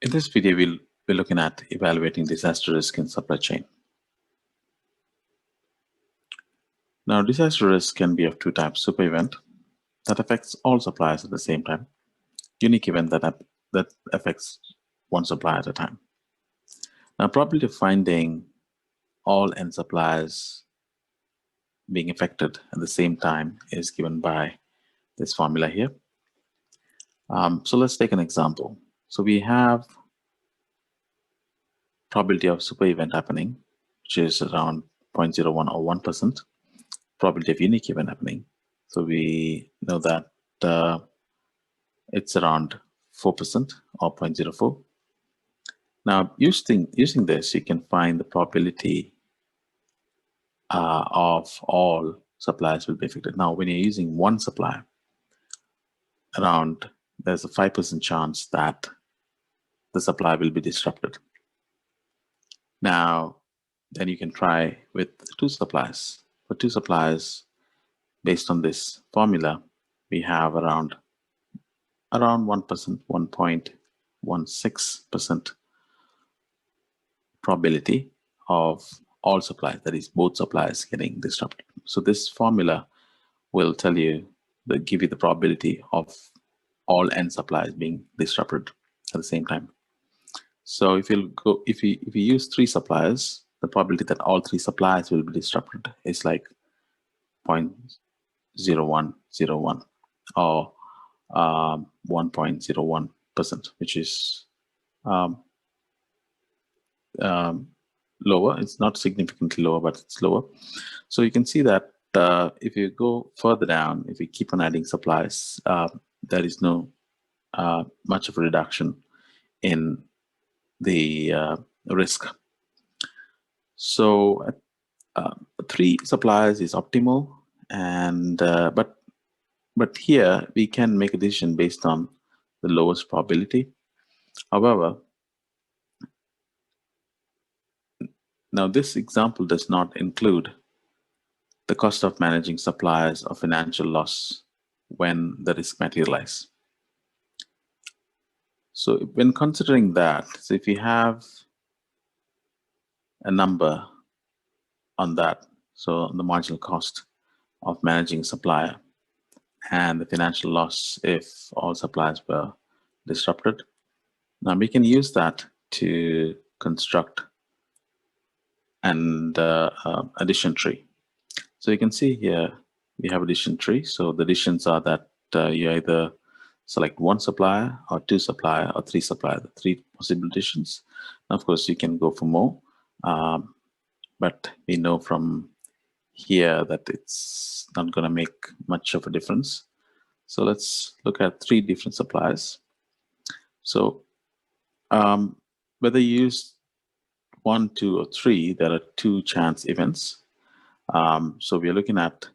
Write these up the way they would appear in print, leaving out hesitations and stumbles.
In this video, we'll be looking at evaluating disaster risk in supply chain. Now, disaster risk can be of two types: super event that affects all suppliers at the same time, unique event that affects one supplier at a time. Now, probability of finding all end suppliers being affected at the same time is given by this formula here. So let's take an example. So we have probability of super event happening, which is around 0.01 or 1%. Probability of unique event happening. So we know that it's around 4% or 0.04. Now, using this, you can find the probability of all suppliers will be affected. Now, when you're using one supplier, there's a 5% chance that the supply will be disrupted. Now, then you can try with two suppliers. For two suppliers, based on this formula, we have around 1%, 1.16% probability of all suppliers, that is both suppliers getting disrupted. So this formula will tell you, give you the probability of all end suppliers being disrupted at the same time. So if you use three suppliers, the probability that all three suppliers will be disrupted is like 0.0101 or 1.01%, which is lower. It's not significantly lower, but it's lower. So you can see that if you go further down, if you keep on adding supplies, there is no much of a reduction in the risk. So 3 suppliers is optimal, and but here we can make a decision based on the lowest probability. However, now this example does not include the cost of managing suppliers or financial loss when the risk materializes. So when considering that, so if you have a number on that, so the marginal cost of managing a supplier and the financial loss if all suppliers were disrupted, now we can use that to construct an addition tree. So you can see here we have addition tree. So the additions are that you either select one supplier or two supplier or three supplier, the 3 possible additions. Now, of course, you can go for more, but we know from here that it's not going to make much of a difference. So let's look at 3 different suppliers. So whether you use 1, 2, or 3, there are 2 chance events. So we're looking at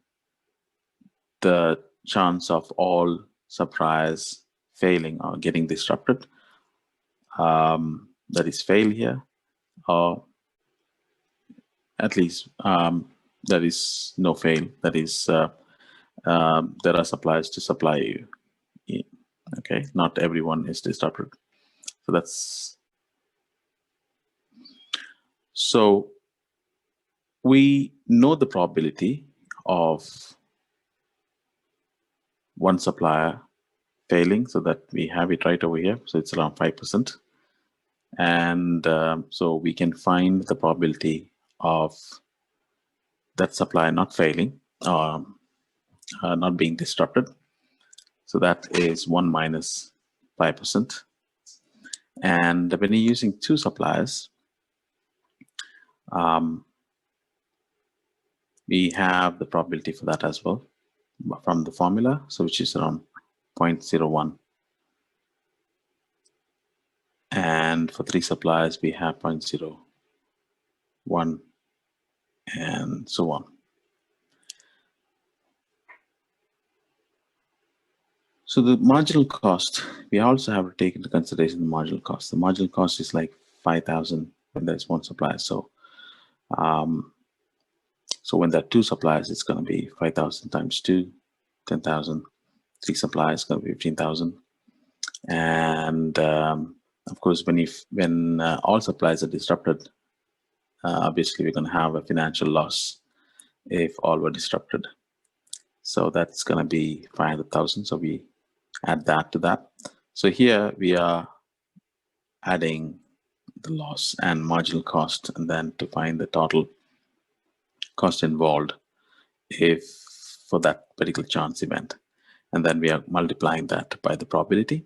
the chance of all suppliers failing or getting disrupted. That is fail here, or at least there is no fail. That is there are suppliers to supply you. Okay, not everyone is disrupted. So that's so we know the probability of one supplier failing, so that we have it right over here. So it's around 5%. And so we can find the probability of that supplier not failing, not being disrupted. So that is 1 minus 5%. And when you're using 2 suppliers, we have the probability for that as well from the formula, so which is around 0.01. And for 3 suppliers, we have 0.01 and so on. So the marginal cost, we also have to take into consideration the marginal cost. The marginal cost is like 5,000 when there's one supplier. So so when there are 2 suppliers, it's going to be 5,000 times 2, 10,000. 3 suppliers going to be 15,000. And Of course, when all supplies are disrupted, obviously we're going to have a financial loss if all were disrupted. So that's going to be 500,000. So we add that to that. So here we are adding the loss and marginal cost, and then to find the total cost involved if for that particular chance event. And then we are multiplying that by the probability.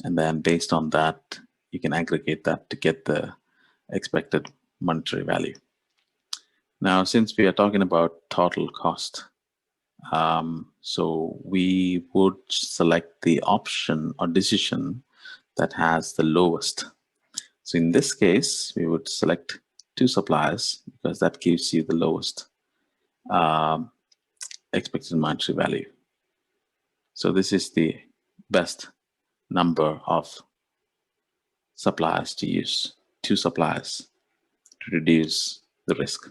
And then based on that, you can aggregate that to get the expected monetary value. Now, since we are talking about total cost, so we would select the option or decision that has the lowest. So in this case, we would select 2 suppliers because that gives you the lowest expected monetary value. So this is the best number of suppliers to use, 2 suppliers to reduce the risk.